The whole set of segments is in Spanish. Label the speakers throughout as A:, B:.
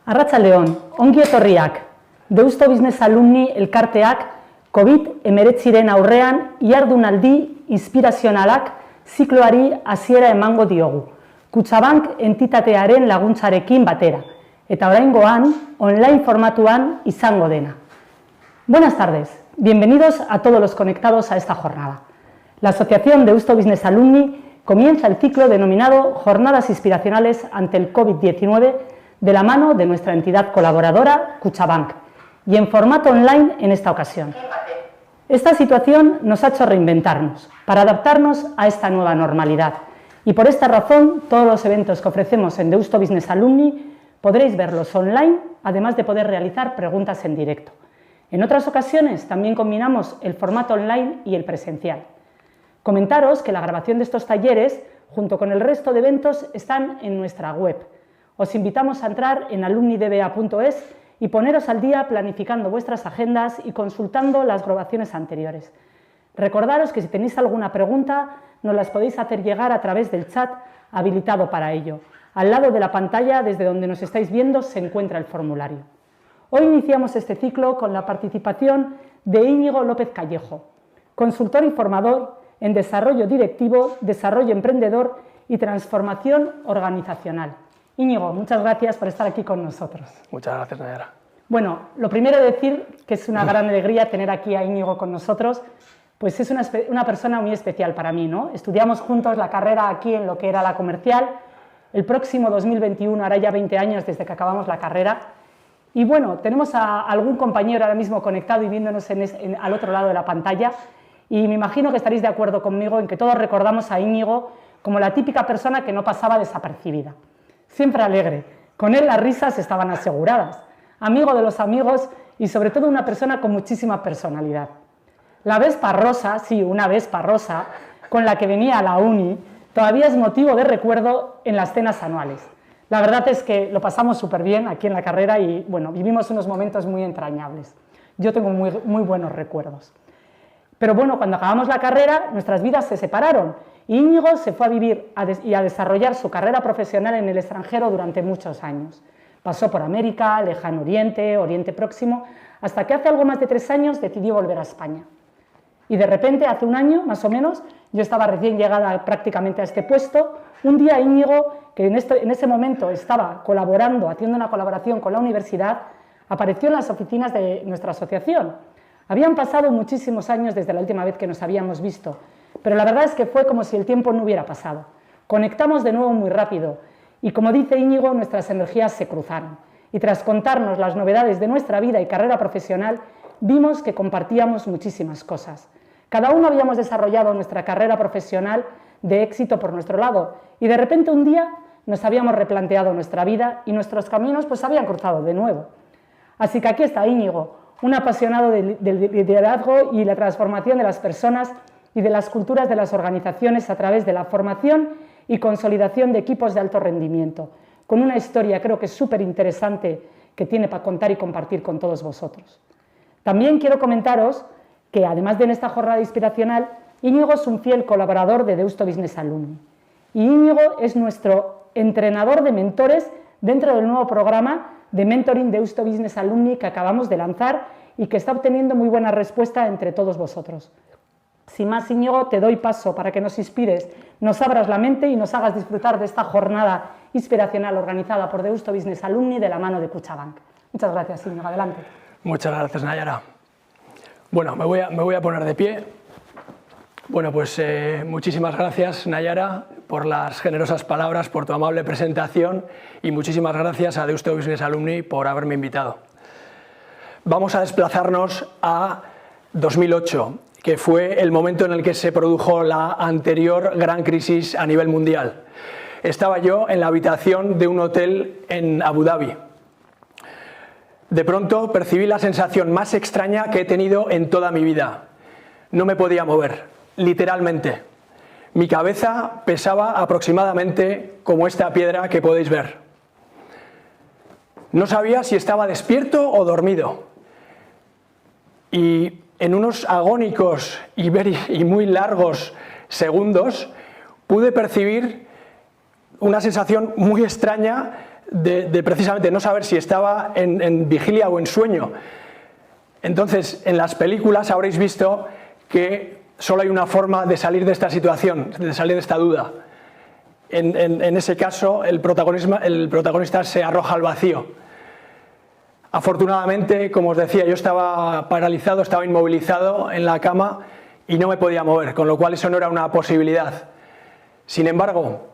A: Arratsaldeon, ongi etorriak. Deusto Business Alumni elkarteak COVID-19 aurrean ihardunaldi inspirazionalak zikloari hasiera emango diogu. Kutxabank entitatearen laguntzarekin batera. Eta oraingoan, online formatuan izango dena. Buenas tardes, bienvenidos a todos los conectados a esta jornada. La Asociación Deusto Business Alumni comienza el ciclo denominado Jornadas Inspiracionales ante el COVID-19 de la mano de nuestra entidad colaboradora, Kutxabank, y en formato online en esta ocasión. Esta situación nos ha hecho reinventarnos para adaptarnos a esta nueva normalidad y por esta razón todos los eventos que ofrecemos en Deusto Business Alumni podréis verlos online, además de poder realizar preguntas en directo. En otras ocasiones también combinamos el formato online y el presencial. Comentaros que la grabación de estos talleres, junto con el resto de eventos, están en nuestra web. Os invitamos a entrar en alumnidba.es y poneros al día planificando vuestras agendas y consultando las grabaciones anteriores. Recordaros que si tenéis alguna pregunta, nos las podéis hacer llegar a través del chat habilitado para ello. Al lado de la pantalla, desde donde nos estáis viendo, se encuentra el formulario. Hoy iniciamos este ciclo con la participación de Íñigo López Callejo, consultor y formador en desarrollo directivo, desarrollo emprendedor y transformación organizacional. Íñigo, muchas gracias por estar aquí con nosotros.
B: Muchas gracias, Nayara.
A: Bueno, lo primero decir que es una gran alegría tener aquí a Íñigo con nosotros, pues es una persona muy especial para mí, ¿no? Estudiamos juntos la carrera aquí en lo que era la comercial, el próximo 2021 hará ya 20 años desde que acabamos la carrera, y bueno, tenemos a algún compañero ahora mismo conectado y viéndonos al otro lado de la pantalla, y me imagino que estaréis de acuerdo conmigo en que todos recordamos a Íñigo como la típica persona que no pasaba desapercibida. Siempre alegre, con él las risas estaban aseguradas, amigo de los amigos y sobre todo una persona con muchísima personalidad. La Vespa rosa, sí, una Vespa rosa, con la que venía a la uni, todavía es motivo de recuerdo en las cenas anuales. La verdad es que lo pasamos súper bien aquí en la carrera y bueno, vivimos unos momentos muy entrañables. Yo tengo muy buenos recuerdos. Pero bueno, cuando acabamos la carrera, nuestras vidas se separaron. Íñigo se fue a vivir y a desarrollar su carrera profesional en el extranjero durante muchos años. Pasó por América, Lejano Oriente, Oriente Próximo, hasta que hace algo más de 3 años decidió volver a España. Y de repente, hace un año más o menos, yo estaba recién llegada prácticamente a este puesto, un día Íñigo, que en ese momento estaba colaborando, haciendo una colaboración con la universidad, apareció en las oficinas de nuestra asociación. Habían pasado muchísimos años desde la última vez que nos habíamos visto, pero la verdad es que fue como si el tiempo no hubiera pasado. Conectamos de nuevo muy rápido y, como dice Íñigo, nuestras energías se cruzaron. Y tras contarnos las novedades de nuestra vida y carrera profesional, vimos que compartíamos muchísimas cosas. Cada uno habíamos desarrollado nuestra carrera profesional de éxito por nuestro lado y de repente un día nos habíamos replanteado nuestra vida y nuestros caminos pues se habían cruzado de nuevo. Así que aquí está Íñigo, un apasionado del liderazgo y la transformación de las personas y de las culturas de las organizaciones a través de la formación y consolidación de equipos de alto rendimiento, con una historia creo que súper interesante que tiene para contar y compartir con todos vosotros. También quiero comentaros que además de en esta jornada inspiracional, Íñigo es un fiel colaborador de Deusto Business Alumni y Íñigo es nuestro entrenador de mentores dentro del nuevo programa de Mentoring Deusto Business Alumni que acabamos de lanzar y que está obteniendo muy buena respuesta entre todos vosotros. Sin más, Íñigo, te doy paso para que nos inspires, nos abras la mente y nos hagas disfrutar de esta jornada inspiracional organizada por Deusto Business Alumni de la mano de Kutxabank. Muchas gracias, Íñigo. Adelante.
B: Muchas gracias, Nayara. Bueno, me voy a poner de pie. Bueno, pues muchísimas gracias, Nayara, por las generosas palabras, por tu amable presentación y muchísimas gracias a Deusto Business Alumni por haberme invitado. Vamos a desplazarnos a 2008, que fue el momento en el que se produjo la anterior gran crisis a nivel mundial. Estaba yo en la habitación de un hotel en Abu Dhabi. De pronto percibí la sensación más extraña que he tenido en toda mi vida. No me podía mover, literalmente. Mi cabeza pesaba aproximadamente como esta piedra que podéis ver. No sabía si estaba despierto o dormido. Y en unos agónicos y muy largos segundos pude percibir una sensación muy extraña de precisamente no saber si estaba en vigilia o en sueño. Entonces, en las películas habréis visto que solo hay una forma de salir de esta situación, de salir de esta duda. En ese caso, el protagonista se arroja al vacío. Afortunadamente, como os decía, yo estaba paralizado, estaba inmovilizado en la cama y no me podía mover, con lo cual eso no era una posibilidad. Sin embargo,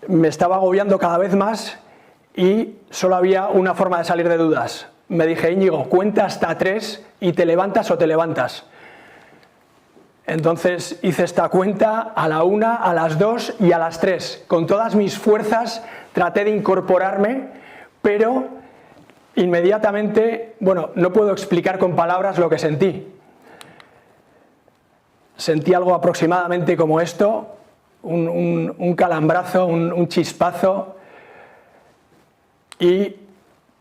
B: me estaba agobiando cada vez más y solo había una forma de salir de dudas. Me dije, Íñigo, cuenta hasta 3 y te levantas o te levantas. Entonces hice esta cuenta a la 1, a las 2 y a las 3. Con todas mis fuerzas traté de incorporarme, pero inmediatamente, bueno, no puedo explicar con palabras lo que sentí. Sentí algo aproximadamente como esto, un calambrazo, un chispazo y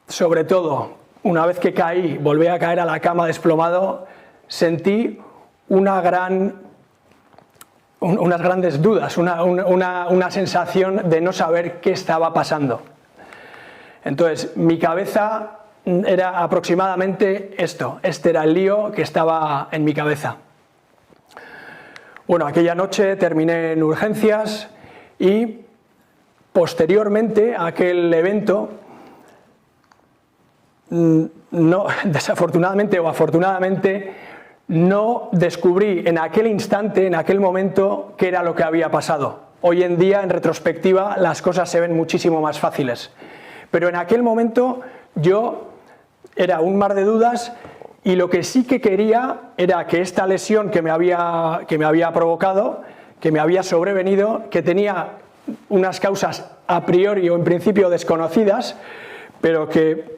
B: sobre todo, una vez que caí, volví a caer a la cama desplomado, sentí unas grandes dudas, una sensación de no saber qué estaba pasando. Entonces, mi cabeza era aproximadamente esto, este era el lío que estaba en mi cabeza. Bueno, aquella noche terminé en urgencias y posteriormente a aquel evento, no, desafortunadamente o afortunadamente, no descubrí en aquel instante, en aquel momento, qué era lo que había pasado. Hoy en día, en retrospectiva, las cosas se ven muchísimo más fáciles. Pero en aquel momento yo era un mar de dudas y lo que sí que quería era que esta lesión que me había provocado, que me había sobrevenido, que tenía unas causas a priori o en principio desconocidas, pero que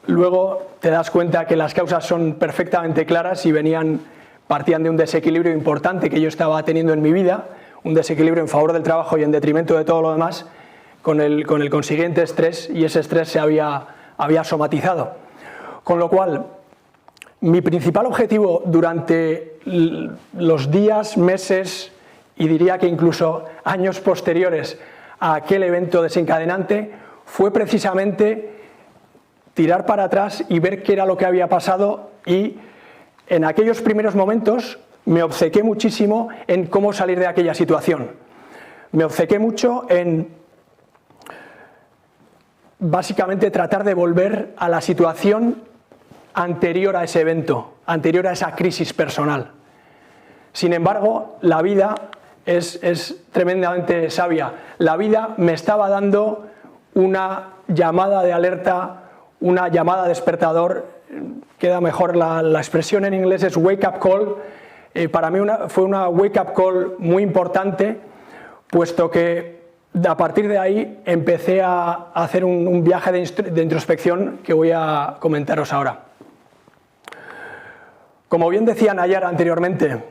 B: luego te das cuenta que las causas son perfectamente claras y partían de un desequilibrio importante que yo estaba teniendo en mi vida, un desequilibrio en favor del trabajo y en detrimento de todo lo demás, con el consiguiente estrés, y ese estrés se había somatizado. Con lo cual, mi principal objetivo durante los días, meses y diría que incluso años posteriores a aquel evento desencadenante fue precisamente tirar para atrás y ver qué era lo que había pasado, y en aquellos primeros momentos me obcequé muchísimo en cómo salir de aquella situación. Me obcequé mucho en básicamente tratar de volver a la situación anterior a ese evento, anterior a esa crisis personal. Sin embargo, la vida es tremendamente sabia. La vida me estaba dando una llamada de alerta, una llamada despertador, queda mejor la expresión en inglés es wake up call. Para mí fue una wake up call muy importante, puesto que a partir de ahí empecé a hacer un viaje de introspección que voy a comentaros ahora. Como bien decía Nayara anteriormente,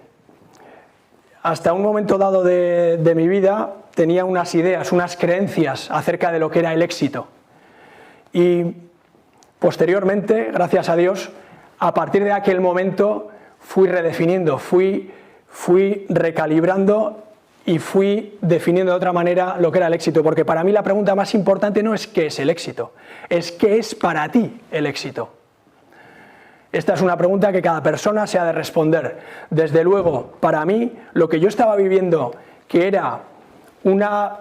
B: hasta un momento dado de mi vida tenía unas ideas, unas creencias acerca de lo que era el éxito. Y posteriormente, gracias a Dios, a partir de aquel momento fui redefiniendo, fui recalibrando y fui definiendo de otra manera lo que era el éxito, porque para mí la pregunta más importante no es qué es el éxito, es qué es para ti el éxito. Esta es una pregunta que cada persona se ha de responder. Desde luego, para mí, lo que yo estaba viviendo, que era una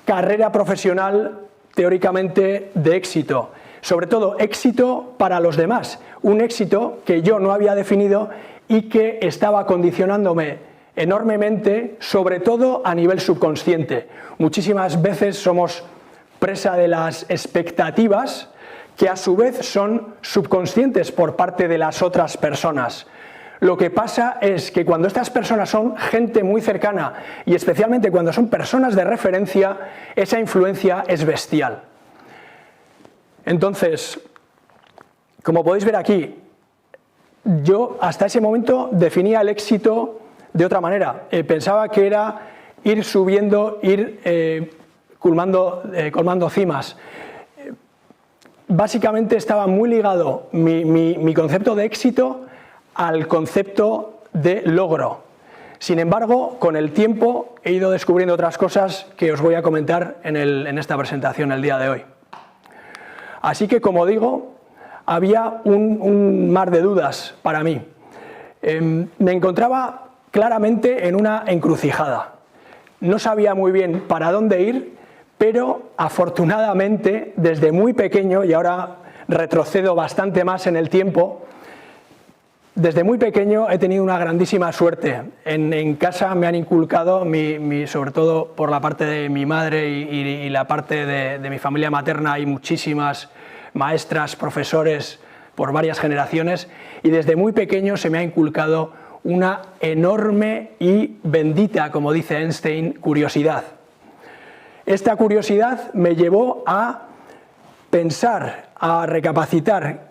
B: carrera profesional teóricamente de éxito, sobre todo éxito para los demás, un éxito que yo no había definido y que estaba condicionándome enormemente, sobre todo a nivel subconsciente. Muchísimas veces somos presa de las expectativas que a su vez son subconscientes por parte de las otras personas. Lo que pasa es que cuando estas personas son gente muy cercana y especialmente cuando son personas de referencia, esa influencia es bestial. Entonces, como podéis ver aquí, yo hasta ese momento definía el éxito de otra manera. Pensaba que era ir subiendo, ir colmando cimas. Básicamente estaba muy ligado mi concepto de éxito al concepto de logro. Sin embargo, con el tiempo he ido descubriendo otras cosas que os voy a comentar en esta presentación el día de hoy. Así que, como digo, había un mar de dudas para mí. Me encontraba claramente en una encrucijada. No sabía muy bien para dónde ir, pero afortunadamente desde muy pequeño, y ahora retrocedo bastante más en el tiempo, desde muy pequeño he tenido una grandísima suerte. En casa me han inculcado, sobre todo por la parte de mi madre y la parte de mi familia materna, hay muchísimas maestras, profesores por varias generaciones, y desde muy pequeño se me ha inculcado una enorme y bendita, como dice Einstein, curiosidad. Esta curiosidad me llevó a pensar, a recapacitar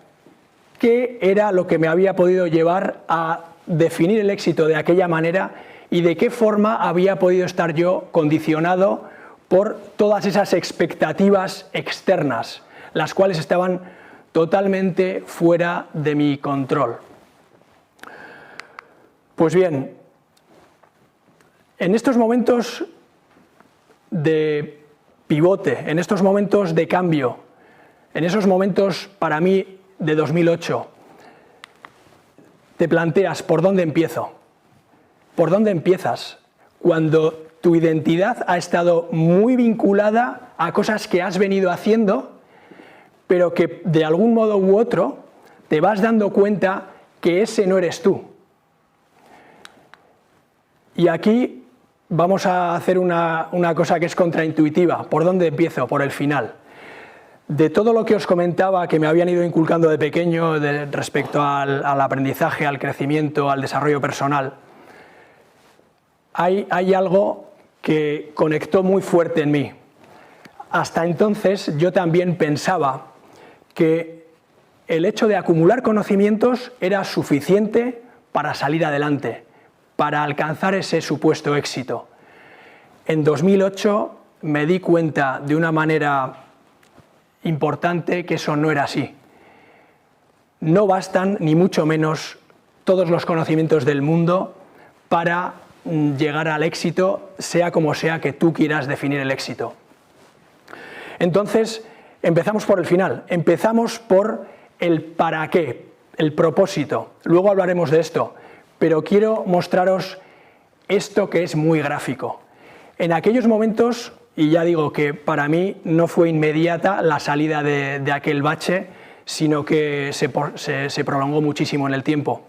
B: qué era lo que me había podido llevar a definir el éxito de aquella manera y de qué forma había podido estar yo condicionado por todas esas expectativas externas, las cuales estaban totalmente fuera de mi control. Pues bien, en estos momentos de pivote, en estos momentos de cambio, en esos momentos para mí de 2008, te planteas ¿por dónde empiezo? ¿Por dónde empiezas? Cuando tu identidad ha estado muy vinculada a cosas que has venido haciendo, pero que de algún modo u otro te vas dando cuenta que ese no eres tú. Y aquí vamos a hacer una cosa que es contraintuitiva. ¿Por dónde empiezo? Por el final. De todo lo que os comentaba que me habían ido inculcando de pequeño respecto al aprendizaje, al crecimiento, al desarrollo personal, hay algo que conectó muy fuerte en mí. Hasta entonces yo también pensaba que el hecho de acumular conocimientos era suficiente para salir adelante, para alcanzar ese supuesto éxito. En 2008 me di cuenta de una manera importante que eso no era así. No bastan, ni mucho menos, todos los conocimientos del mundo para llegar al éxito, sea como sea que tú quieras definir el éxito. Entonces, empezamos por el final, empezamos por el para qué, el propósito. Luego hablaremos de esto, pero quiero mostraros esto que es muy gráfico. En aquellos momentos, y ya digo que para mí no fue inmediata la salida de aquel bache, sino que se prolongó muchísimo en el tiempo,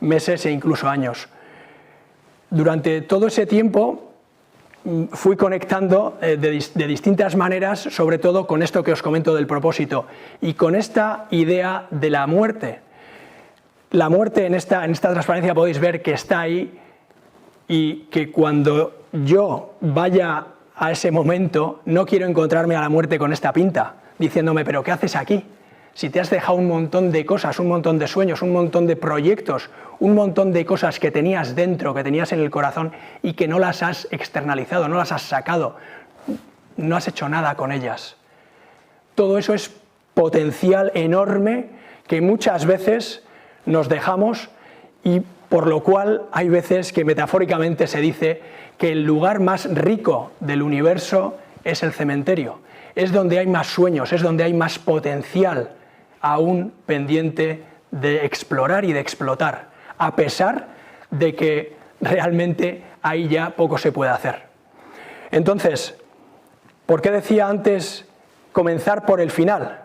B: meses e incluso años. Durante todo ese tiempo fui conectando de distintas maneras, sobre todo con esto que os comento del propósito y con esta idea de la muerte. La muerte en esta transparencia podéis ver que está ahí y que cuando yo vaya a ese momento no quiero encontrarme a la muerte con esta pinta, diciéndome, ¿pero qué haces aquí? Si te has dejado un montón de cosas, un montón de sueños, un montón de proyectos, un montón de cosas que tenías dentro, que tenías en el corazón y que no las has externalizado, no las has sacado, no has hecho nada con ellas. Todo eso es potencial enorme que muchas veces nos dejamos y por lo cual hay veces que metafóricamente se dice que el lugar más rico del universo es el cementerio. Es donde hay más sueños, es donde hay más potencial aún pendiente de explorar y de explotar, a pesar de que realmente ahí ya poco se puede hacer. Entonces, ¿por qué decía antes comenzar por el final?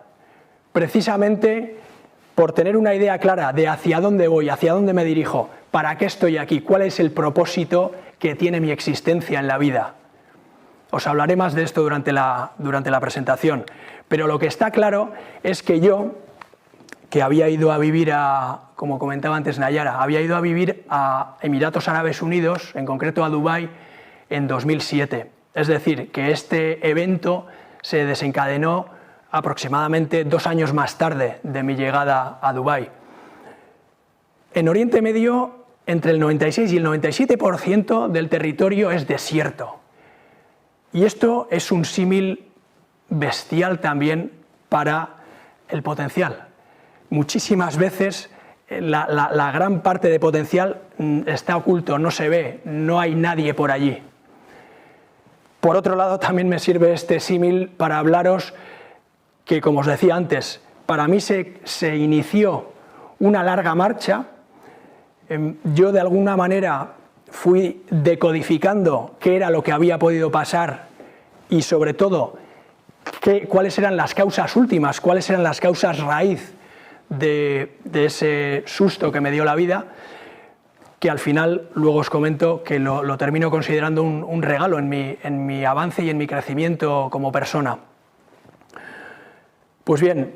B: Precisamente por tener una idea clara de hacia dónde voy, hacia dónde me dirijo, para qué estoy aquí, cuál es el propósito que tiene mi existencia en la vida. Os hablaré más de esto durante la presentación, pero lo que está claro es que yo, que había ido a vivir como comentaba antes Nayara, había ido a vivir a Emiratos Árabes Unidos, en concreto a Dubái, en 2007. Es decir, que este evento se desencadenó aproximadamente 2 años más tarde de mi llegada a Dubái. En Oriente Medio, entre el 96 y el 97% del territorio es desierto. Y esto es un símil bestial también para el potencial. Muchísimas veces la gran parte de potencial está oculto, no se ve, no hay nadie por allí. Por otro lado, también me sirve este símil para hablaros que, como os decía antes, para mí se inició una larga marcha. Yo de alguna manera fui decodificando qué era lo que había podido pasar y sobre todo cuáles eran las causas últimas, cuáles eran las causas raíz de ese susto que me dio la vida, que al final luego os comento que lo termino considerando un regalo en mi avance y en mi crecimiento como persona. Pues bien,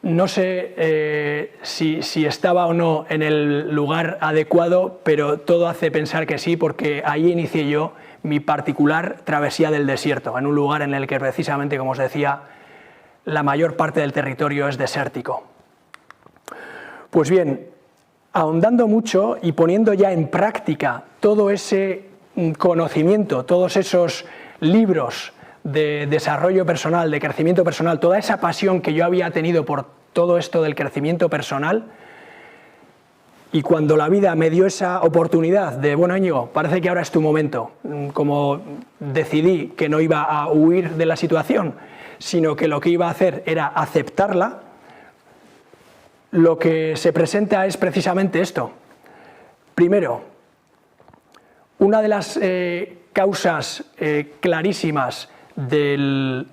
B: no sé si estaba o no en el lugar adecuado, pero todo hace pensar que sí, porque ahí inicié yo mi particular travesía del desierto, en un lugar en el que precisamente, como os decía, la mayor parte del territorio es desértico. Pues bien, ahondando mucho y poniendo ya en práctica todo ese conocimiento, todos esos libros de desarrollo personal, de crecimiento personal, toda esa pasión que yo había tenido por todo esto del crecimiento personal, y cuando la vida me dio esa oportunidad de, bueno, Íñigo, parece que ahora es tu momento, como decidí que no iba a huir de la situación, sino que lo que iba a hacer era aceptarla, lo que se presenta es precisamente esto. Primero, una de las causas clarísimas de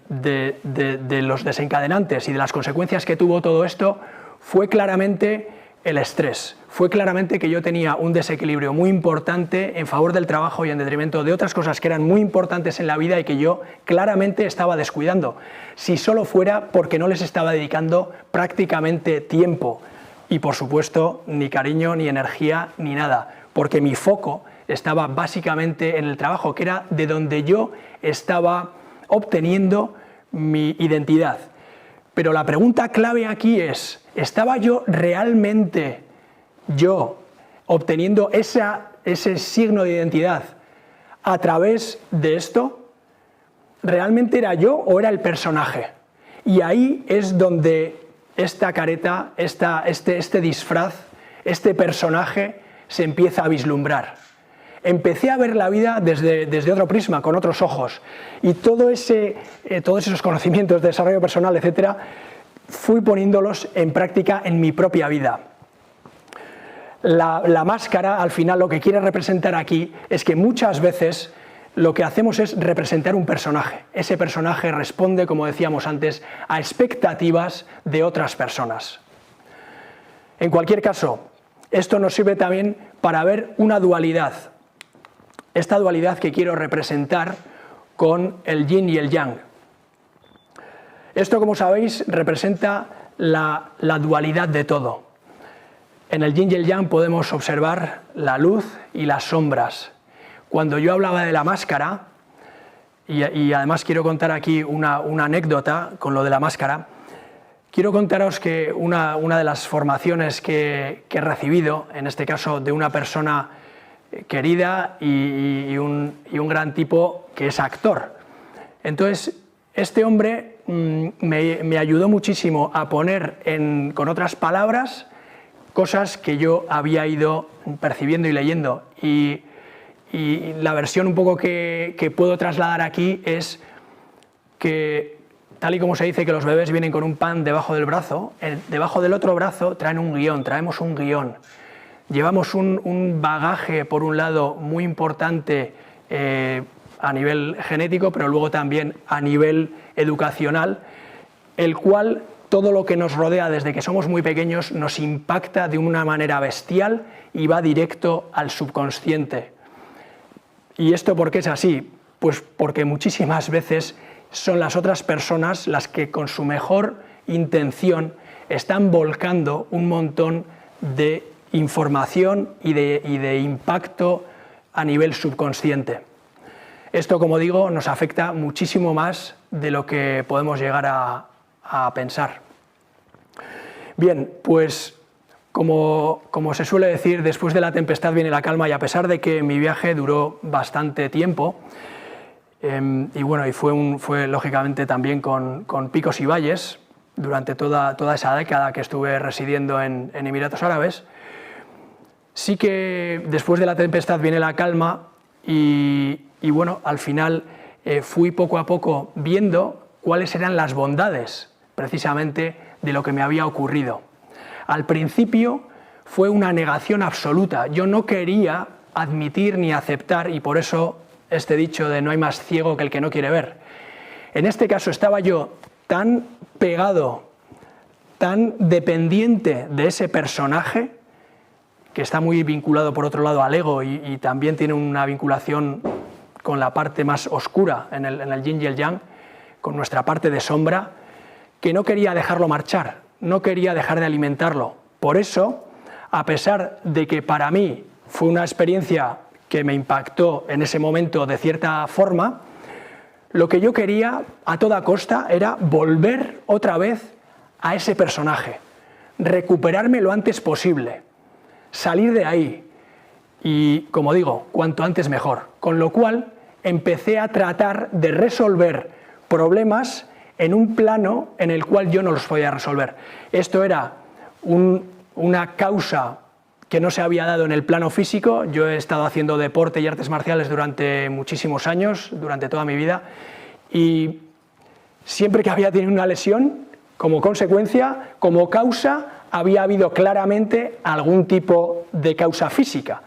B: los desencadenantes y de las consecuencias que tuvo todo esto fue claramente el estrés. Fue claramente que yo tenía un desequilibrio muy importante en favor del trabajo y en detrimento de otras cosas que eran muy importantes en la vida y que yo claramente estaba descuidando, si solo fuera porque no les estaba dedicando prácticamente tiempo y, por supuesto, ni cariño, ni energía, ni nada, porque mi foco estaba básicamente en el trabajo, que era de donde yo estaba obteniendo mi identidad. Pero la pregunta clave aquí es, ¿estaba yo realmente obteniendo ese signo de identidad a través de esto? ¿Realmente era yo o era el personaje? Y ahí es donde esta careta, este disfraz, este personaje se empieza a vislumbrar. Empecé a ver la vida desde otro prisma, con otros ojos, y todos esos conocimientos de desarrollo personal, etcétera, fui poniéndolos en práctica en mi propia vida. La máscara, al final, lo que quiere representar aquí es que muchas veces lo que hacemos es representar un personaje. Ese personaje responde, como decíamos antes, a expectativas de otras personas. En cualquier caso, esto nos sirve también para ver una dualidad. Esta dualidad que quiero representar con el yin y el yang. Esto, como sabéis, representa la dualidad de todo. En el yin y el yang podemos observar la luz y las sombras. Cuando yo hablaba de la máscara, y además quiero contar aquí una anécdota con lo de la máscara, quiero contaros que una de las formaciones que he recibido, en este caso de una persona querida y un gran tipo que es actor. Entonces, este hombre me ayudó muchísimo a poner con otras palabras cosas que yo había ido percibiendo y leyendo. Y la versión un poco que puedo trasladar aquí es que, tal y como se dice que los bebés vienen con un pan debajo del brazo, debajo del otro brazo traen un guión, traemos un guión. Llevamos un bagaje, por un lado, muy importante a nivel genético, pero luego también a nivel educacional, el cual todo lo que nos rodea desde que somos muy pequeños nos impacta de una manera bestial y va directo al subconsciente. ¿Y esto por qué es así? Pues porque muchísimas veces son las otras personas las que con su mejor intención están volcando un montón de información y de impacto a nivel subconsciente. Esto, como digo, nos afecta muchísimo más de lo que podemos llegar a pensar. Bien, pues como se suele decir, después de la tempestad viene la calma, y a pesar de que mi viaje duró bastante tiempo, y fue lógicamente también con picos y valles, durante toda esa década que estuve residiendo en Emiratos Árabes. Sí que después de la tempestad viene la calma y bueno, al final fui poco a poco viendo cuáles eran las bondades precisamente de lo que me había ocurrido. Al principio fue una negación absoluta. Yo no quería admitir ni aceptar, y por eso este dicho de no hay más ciego que el que no quiere ver. En este caso estaba yo tan pegado, tan dependiente de ese personaje, que está muy vinculado por otro lado al ego y también tiene una vinculación con la parte más oscura en el yin y el yang, con nuestra parte de sombra, que no quería dejarlo marchar, no quería dejar de alimentarlo. Por eso, a pesar de que para mí fue una experiencia que me impactó en ese momento de cierta forma, lo que yo quería a toda costa era volver otra vez a ese personaje, recuperarme lo antes posible, salir de ahí y, como digo, cuanto antes mejor. Con lo cual empecé a tratar de resolver problemas en un plano en el cual yo no los podía resolver. Esto era una causa que no se había dado en el plano físico. Yo he estado haciendo deporte y artes marciales durante muchísimos años, durante toda mi vida, y siempre que había tenido una lesión, como consecuencia, como causa, había habido claramente algún tipo de causa física.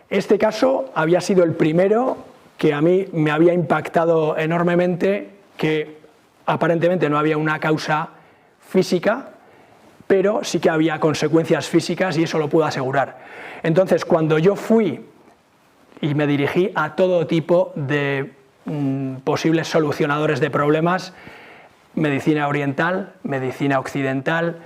B: Este caso había sido el primero que a mí me había impactado enormemente, que aparentemente no había una causa física, pero sí que había consecuencias físicas y eso lo puedo asegurar. Entonces, cuando yo fui y me dirigí a todo tipo de posibles solucionadores de problemas, medicina oriental, medicina occidental,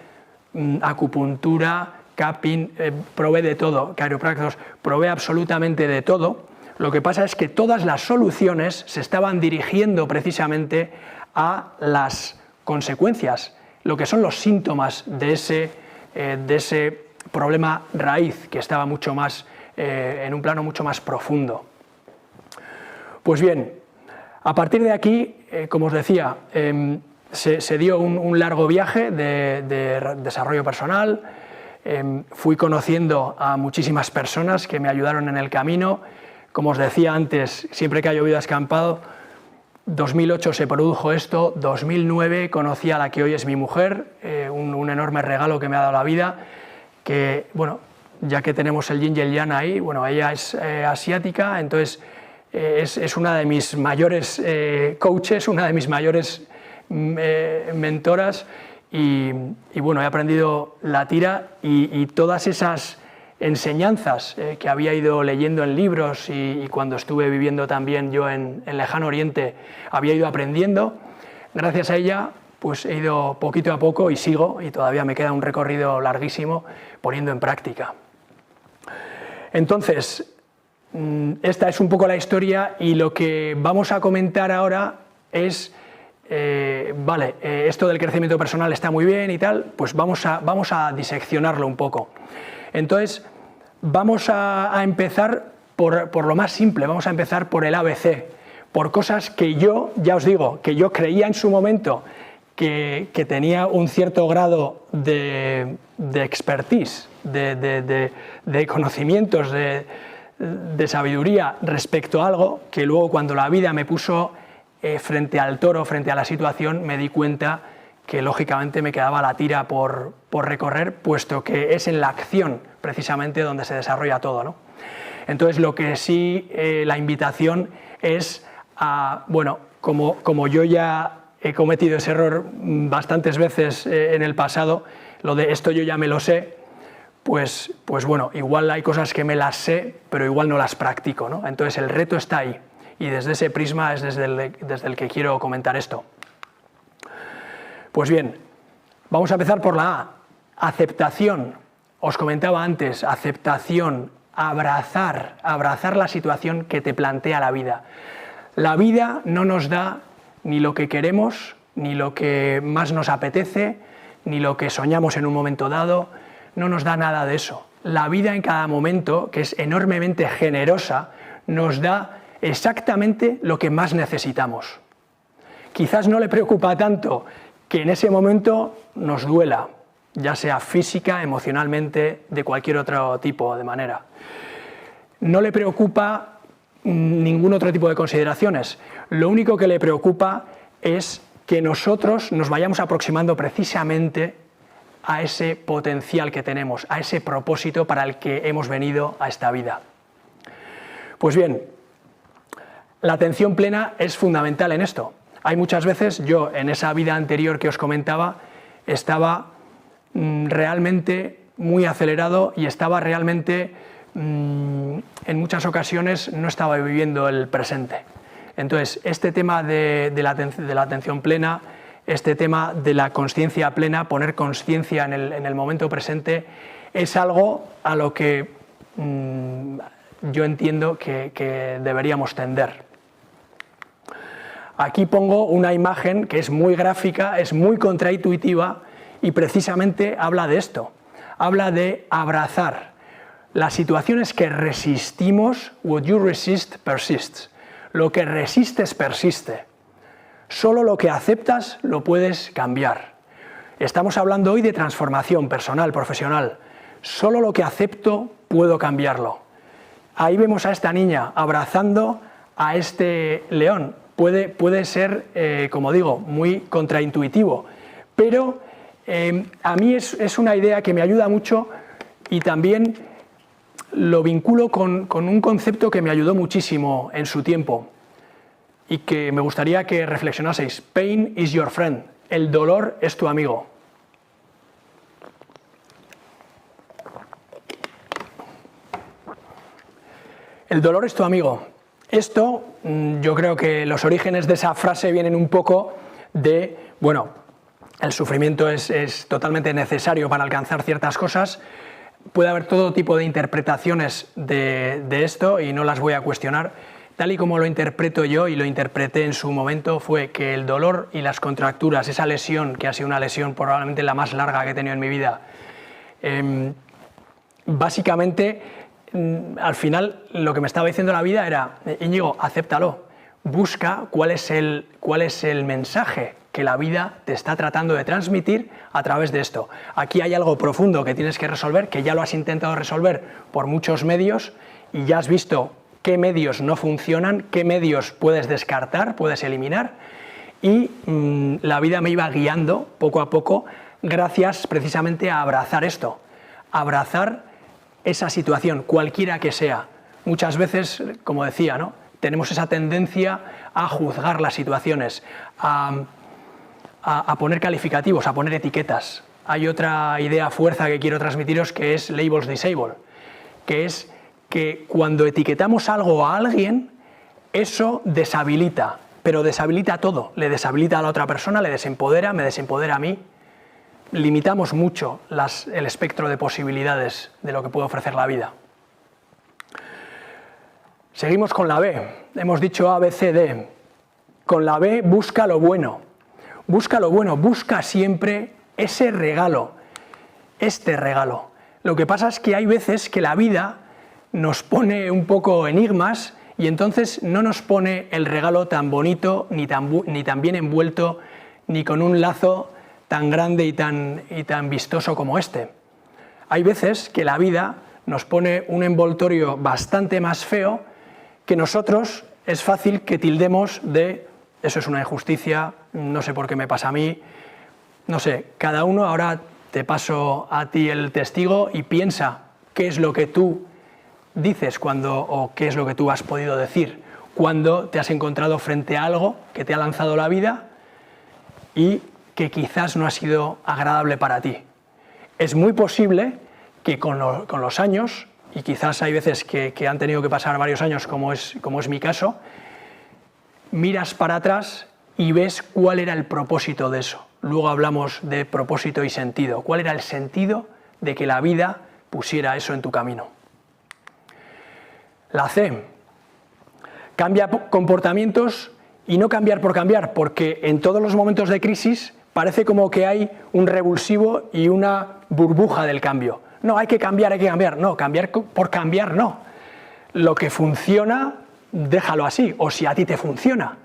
B: acupuntura, cupping, probé de todo, quiroprácticos, probé absolutamente de todo. Lo que pasa es que todas las soluciones se estaban dirigiendo precisamente a las consecuencias, lo que son los síntomas de ese problema raíz, que estaba mucho más en un plano mucho más profundo. Pues bien, a partir de aquí, como os decía, se dio un largo viaje de desarrollo personal. Fui conociendo a muchísimas personas que me ayudaron en el camino. Como os decía antes, siempre que ha llovido ha escampado. 2008 se produjo esto, 2009 conocí a la que hoy es mi mujer, un enorme regalo que me ha dado la vida, que, bueno, ya que tenemos el yin y el yang ahí, bueno, ella es asiática, entonces es una de mis mayores coaches, una de mis mayores mentoras, y bueno, he aprendido la tira y todas esas enseñanzas que había ido leyendo en libros y cuando estuve viviendo también yo en Lejano Oriente había ido aprendiendo. Gracias a ella pues he ido poquito a poco y sigo, y todavía me queda un recorrido larguísimo poniendo en práctica. Entonces, esta es un poco la historia, y lo que vamos a comentar ahora es, esto del crecimiento personal está muy bien y tal, pues vamos a diseccionarlo un poco. Entonces, vamos a empezar por lo más simple, vamos a empezar por el ABC, por cosas que yo, ya os digo, que yo creía en su momento que tenía un cierto grado de expertise, de conocimientos, de sabiduría respecto a algo, que luego cuando la vida me puso frente al toro, frente a la situación, me di cuenta que lógicamente me quedaba la tira por recorrer, puesto que es en la acción precisamente donde se desarrolla todo, ¿no? Entonces, lo que sí, la invitación es a, bueno, como yo ya he cometido ese error bastantes veces en el pasado, lo de esto yo ya me lo sé, pues bueno, igual hay cosas que me las sé, pero igual no las practico, ¿no? Entonces el reto está ahí, y desde ese prisma es desde el que quiero comentar esto. Pues bien, vamos a empezar por la A, aceptación. Os comentaba antes, aceptación, abrazar la situación que te plantea la vida. La vida no nos da ni lo que queremos, ni lo que más nos apetece, ni lo que soñamos en un momento dado, no nos da nada de eso. La vida en cada momento, que es enormemente generosa, nos da exactamente lo que más necesitamos. Quizás no le preocupa tanto que en ese momento nos duela, ya sea física, emocionalmente, de cualquier otro tipo de manera. No le preocupa ningún otro tipo de consideraciones. Lo único que le preocupa es que nosotros nos vayamos aproximando precisamente a ese potencial que tenemos, a ese propósito para el que hemos venido a esta vida. Pues bien, la atención plena es fundamental en esto. Hay muchas veces, yo en esa vida anterior que os comentaba, estaba realmente muy acelerado y estaba realmente, en muchas ocasiones, no estaba viviendo el presente. Entonces, este tema de la atención plena, este tema de la consciencia plena, poner consciencia en el momento presente, es algo a lo que yo entiendo que deberíamos tender. Aquí pongo una imagen que es muy gráfica, es muy contraintuitiva y precisamente habla de esto. Habla de abrazar las situaciones que resistimos. What you resist persists. Lo que resistes persiste. Solo lo que aceptas lo puedes cambiar. Estamos hablando hoy de transformación personal, profesional. Solo lo que acepto puedo cambiarlo. Ahí vemos a esta niña abrazando a este león. Puede ser, como digo, muy contraintuitivo, pero a mí es una idea que me ayuda mucho y también lo vinculo con un concepto que me ayudó muchísimo en su tiempo y que me gustaría que reflexionaseis. Pain is your friend. El dolor es tu amigo. El dolor es tu amigo. Esto, yo creo que los orígenes de esa frase vienen un poco de, bueno, el sufrimiento es totalmente necesario para alcanzar ciertas cosas. Puede haber todo tipo de interpretaciones de esto y no las voy a cuestionar. Tal y como lo interpreto yo y lo interpreté en su momento, fue que el dolor y las contracturas, esa lesión, que ha sido una lesión probablemente la más larga que he tenido en mi vida, básicamente, al final, lo que me estaba diciendo la vida era: Íñigo, acéptalo, busca cuál es el mensaje que la vida te está tratando de transmitir a través de esto. Aquí hay algo profundo que tienes que resolver, que ya lo has intentado resolver por muchos medios y ya has visto qué medios no funcionan, qué medios puedes descartar, puedes eliminar, y la vida me iba guiando poco a poco gracias precisamente a abrazar esto, abrazar esa situación, cualquiera que sea. Muchas veces, como decía, ¿no?, tenemos esa tendencia a juzgar las situaciones, a poner calificativos, a poner etiquetas. Hay otra idea fuerza que quiero transmitiros, que es labels disable, que es que cuando etiquetamos algo a alguien, eso deshabilita, pero deshabilita todo, le deshabilita a la otra persona, le desempodera, me desempodera a mí. Limitamos mucho el espectro de posibilidades de lo que puede ofrecer la vida. Seguimos con la B. Hemos dicho A, B, C, D. Con la B, busca lo bueno. Busca lo bueno, busca siempre ese regalo, este regalo. Lo que pasa es que hay veces que la vida nos pone un poco enigmas y entonces no nos pone el regalo tan bonito, ni tan bien envuelto, ni con un lazo tan grande y tan vistoso como este. Hay veces que la vida nos pone un envoltorio bastante más feo que nosotros es fácil que tildemos de eso es una injusticia, no sé por qué me pasa a mí, no sé, cada uno. Ahora te paso a ti el testigo y piensa qué es lo que tú dices o qué es lo que tú has podido decir cuando te has encontrado frente a algo que te ha lanzado la vida y que quizás no ha sido agradable para ti. Es muy posible que con los años, y quizás hay veces que han tenido que pasar varios años, como es mi caso, miras para atrás y ves cuál era el propósito de eso. Luego hablamos de propósito y sentido. ¿Cuál era el sentido de que la vida pusiera eso en tu camino? La C. Cambia comportamientos y no cambiar por cambiar, porque en todos los momentos de crisis parece como que hay un revulsivo y una burbuja del cambio. No, hay que cambiar, hay que cambiar. No, cambiar por cambiar no. Lo que funciona, déjalo así, o si a ti te funciona.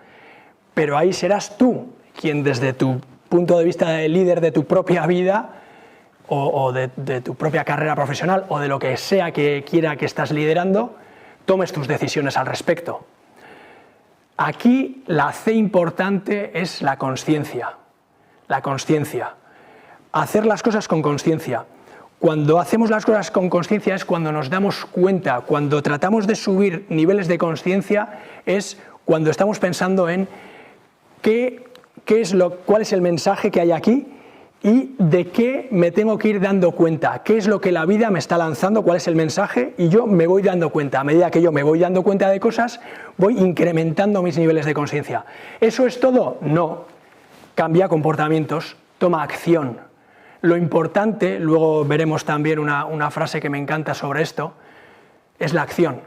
B: Pero ahí serás tú quien desde tu punto de vista de líder de tu propia vida o de tu propia carrera profesional o de lo que sea que quiera que estás liderando, tomes tus decisiones al respecto. Aquí la C importante es la consciencia. La consciencia. Hacer las cosas con consciencia. Cuando hacemos las cosas con consciencia es cuando nos damos cuenta, cuando tratamos de subir niveles de consciencia es cuando estamos pensando en cuál es el mensaje que hay aquí y de qué me tengo que ir dando cuenta, qué es lo que la vida me está lanzando, cuál es el mensaje, y yo me voy dando cuenta. A medida que yo me voy dando cuenta de cosas, voy incrementando mis niveles de conciencia. ¿Eso es todo? No. Cambia comportamientos, toma acción. Lo importante, luego veremos también una frase que me encanta sobre esto, es la acción.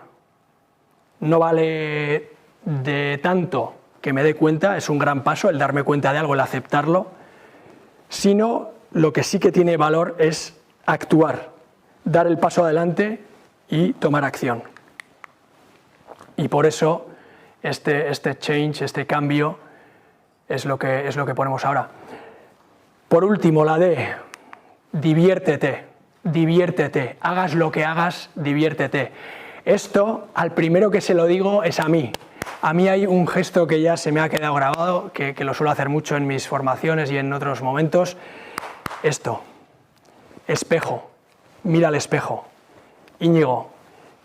B: No vale de tanto que me dé cuenta, es un gran paso el darme cuenta de algo, el aceptarlo, sino lo que sí que tiene valor es actuar, dar el paso adelante y tomar acción. Y por eso este change, este cambio, es lo que ponemos ahora. Por último, la D, diviértete, diviértete, hagas lo que hagas, diviértete. Esto, al primero que se lo digo es a mí. A mí hay un gesto que ya se me ha quedado grabado, que lo suelo hacer mucho en mis formaciones y en otros momentos. Esto, espejo, mira al espejo. Íñigo,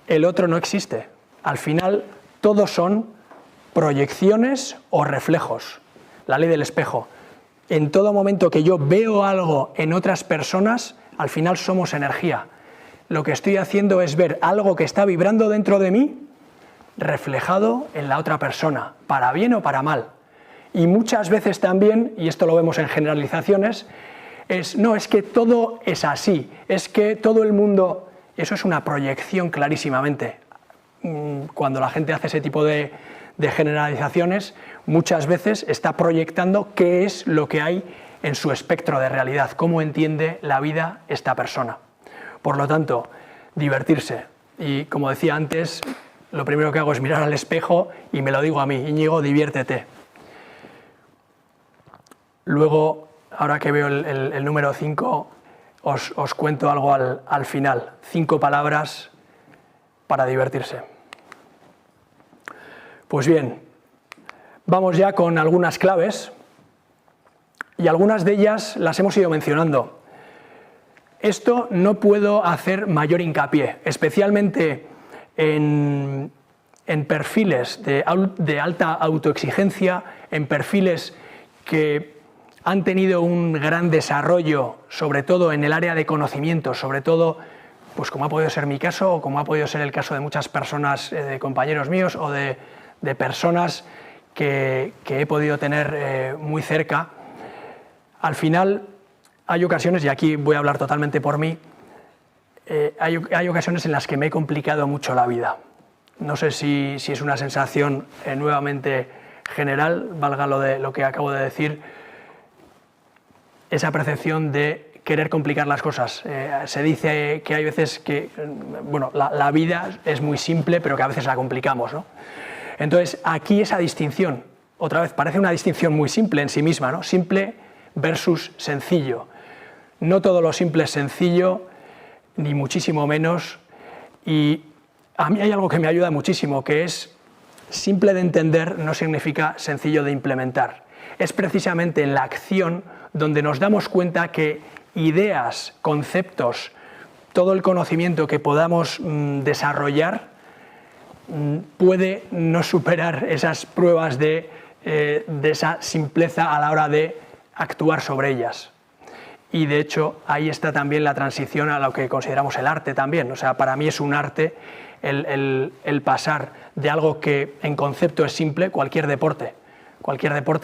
B: el otro no existe. Al final, todos son proyecciones o reflejos. La ley del espejo. En todo momento que yo veo algo en otras personas, al final somos energía. Lo que estoy haciendo es ver algo que está vibrando dentro de mí, reflejado en la otra persona, para bien o para mal. Y muchas veces también, y esto lo vemos en generalizaciones, es que todo es así, es que todo el mundo... Eso es una proyección clarísimamente. Cuando la gente hace ese tipo de generalizaciones, muchas veces está proyectando qué es lo que hay en su espectro de realidad, cómo entiende la vida esta persona. Por lo tanto, divertirse. Y como decía antes, lo primero que hago es mirar al espejo y me lo digo a mí, Íñigo, diviértete. Luego, ahora que veo el número 5, os cuento algo al final. 5 palabras para divertirse. Pues bien, vamos ya con algunas claves y algunas de ellas las hemos ido mencionando. Esto no puedo hacer mayor hincapié, especialmente en perfiles de alta autoexigencia, en perfiles que han tenido un gran desarrollo, sobre todo en el área de conocimiento, sobre todo, pues como ha podido ser mi caso o como ha podido ser el caso de muchas personas, de compañeros míos o de personas que he podido tener muy cerca. Al final hay ocasiones, y aquí voy a hablar totalmente por mí, hay ocasiones en las que me he complicado mucho la vida. No sé si es una sensación nuevamente general, valga lo que acabo de decir, esa percepción de querer complicar las cosas. Se dice que hay veces que la vida es muy simple, pero que a veces la complicamos, ¿no? Entonces, aquí esa distinción, otra vez, parece una distinción muy simple en sí misma, ¿no? Simple versus sencillo. No todo lo simple es sencillo, ni muchísimo menos, y a mí hay algo que me ayuda muchísimo, que es simple de entender no significa sencillo de implementar. Es precisamente en la acción donde nos damos cuenta que ideas, conceptos, todo el conocimiento que podamos desarrollar puede no superar esas pruebas de esa simpleza a la hora de actuar sobre ellas. Y de hecho ahí está también la transición a lo que consideramos el arte también. O sea, para mí es un arte el pasar de algo que en concepto es simple, cualquier deporte,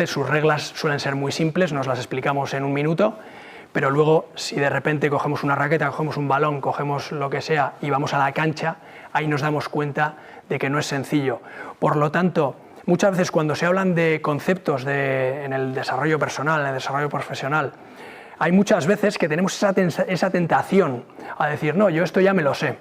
B: sus reglas suelen ser muy simples, nos las explicamos en un minuto, pero luego si de repente cogemos una raqueta, cogemos un balón, cogemos lo que sea y vamos a la cancha, ahí nos damos cuenta de que no es sencillo. Por lo tanto, muchas veces cuando se hablan de conceptos en el desarrollo personal, en el desarrollo profesional, hay muchas veces que tenemos esa tentación a decir, no, yo esto ya me lo sé.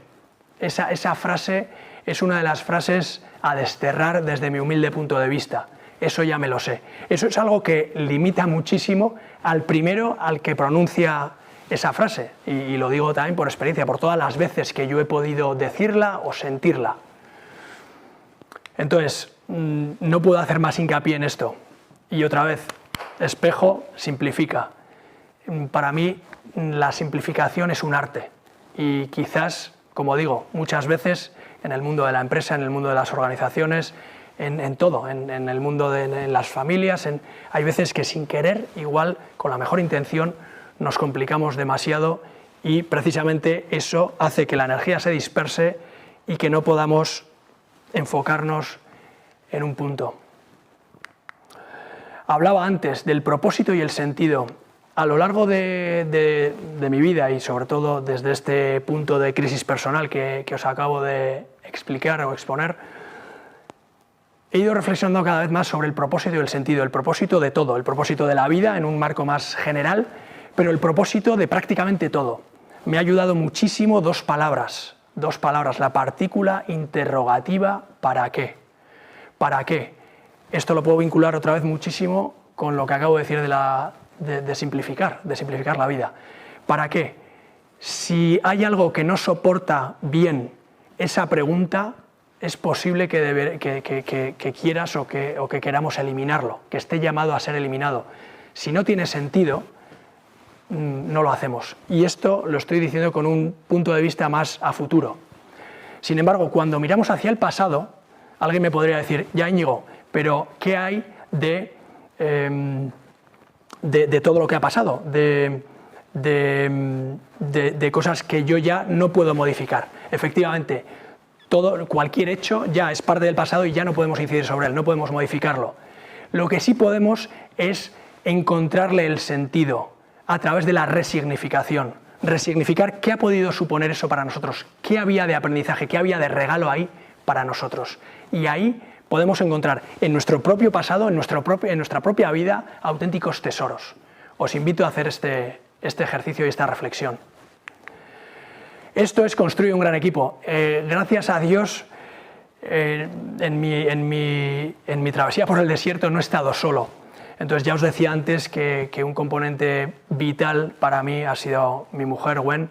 B: Esa frase es una de las frases a desterrar desde mi humilde punto de vista. eso ya me lo sé. Eso es algo que limita muchísimo al primero al que pronuncia esa frase, y lo digo también por experiencia, por todas las veces que yo he podido decirla o sentirla. Entonces, no puedo hacer más hincapié en esto. Y otra vez, espejo, simplifica. Para mí, la simplificación es un arte. Y quizás, como digo, muchas veces en el mundo de la empresa, en el mundo de las organizaciones, en todo, en el mundo de las familias, hay veces que sin querer, igual con la mejor intención, nos complicamos demasiado y precisamente eso hace que la energía se disperse y que no podamos enfocarnos en un punto. Hablaba antes del propósito y el sentido. A lo largo de mi vida y sobre todo desde este punto de crisis personal que os acabo de explicar o exponer, he ido reflexionando cada vez más sobre el propósito y el sentido, el propósito de todo, el propósito de la vida en un marco más general, pero el propósito de prácticamente todo. Me ha ayudado muchísimo dos palabras, la partícula interrogativa ¿para qué? ¿Para qué? Esto lo puedo vincular otra vez muchísimo con lo que acabo de decir de simplificar la vida. ¿Para qué? Si hay algo que no soporta bien esa pregunta, es posible que quieras o que queramos eliminarlo, que esté llamado a ser eliminado. Si no tiene sentido, no lo hacemos. Y esto lo estoy diciendo con un punto de vista más a futuro. Sin embargo, cuando miramos hacia el pasado, alguien me podría decir, ya Íñigo, pero ¿qué hay de todo lo que ha pasado? De cosas que yo ya no puedo modificar. Efectivamente, cualquier hecho ya es parte del pasado y ya no podemos incidir sobre él, no podemos modificarlo. Lo que sí podemos es encontrarle el sentido a través de la resignificación. Resignificar qué ha podido suponer eso para nosotros, qué había de aprendizaje, qué había de regalo ahí para nosotros. Y ahí podemos encontrar en nuestro propio pasado, en nuestra propia vida, auténticos tesoros. Os invito a hacer este ejercicio y esta reflexión. Esto es construir un gran equipo. Gracias a Dios, en mi travesía por el desierto no he estado solo. Entonces ya os decía antes que un componente vital para mí ha sido mi mujer, Gwen,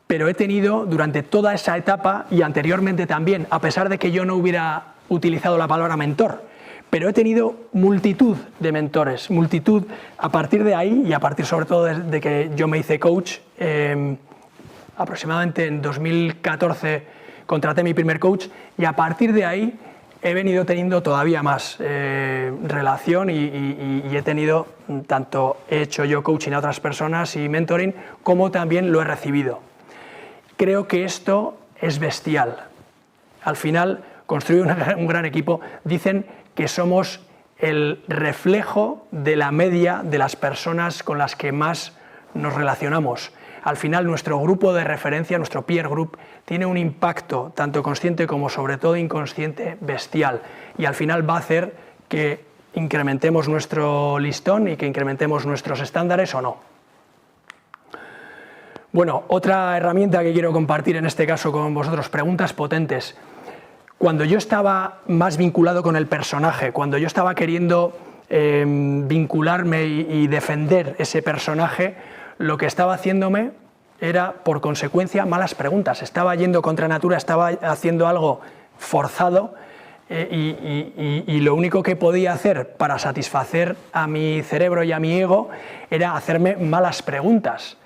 B: pero he tenido durante toda esa etapa y anteriormente también, a pesar de que yo no hubiera utilizado la palabra mentor, pero he tenido multitud de mentores, multitud a partir de ahí y a partir sobre todo de que yo me hice coach. Aproximadamente en 2014 contraté mi primer coach y a partir de ahí he venido teniendo todavía más relación y he tenido, tanto he hecho yo coaching a otras personas y mentoring, como también lo he recibido. Creo que esto es bestial. Al final, construir un gran equipo, dicen que somos el reflejo de la media de las personas con las que más nos relacionamos. Al final, nuestro grupo de referencia, nuestro peer group, tiene un impacto, tanto consciente como sobre todo inconsciente, bestial. Y al final va a hacer que incrementemos nuestro listón y que incrementemos nuestros estándares o no. Bueno, otra herramienta que quiero compartir en este caso con vosotros, preguntas potentes. Cuando yo estaba más vinculado con el personaje, cuando yo estaba queriendo vincularme y defender ese personaje, lo que estaba haciéndome era, por consecuencia, malas preguntas. Estaba yendo contra natura, estaba haciendo algo forzado y lo único que podía hacer para satisfacer a mi cerebro y a mi ego era hacerme malas preguntas.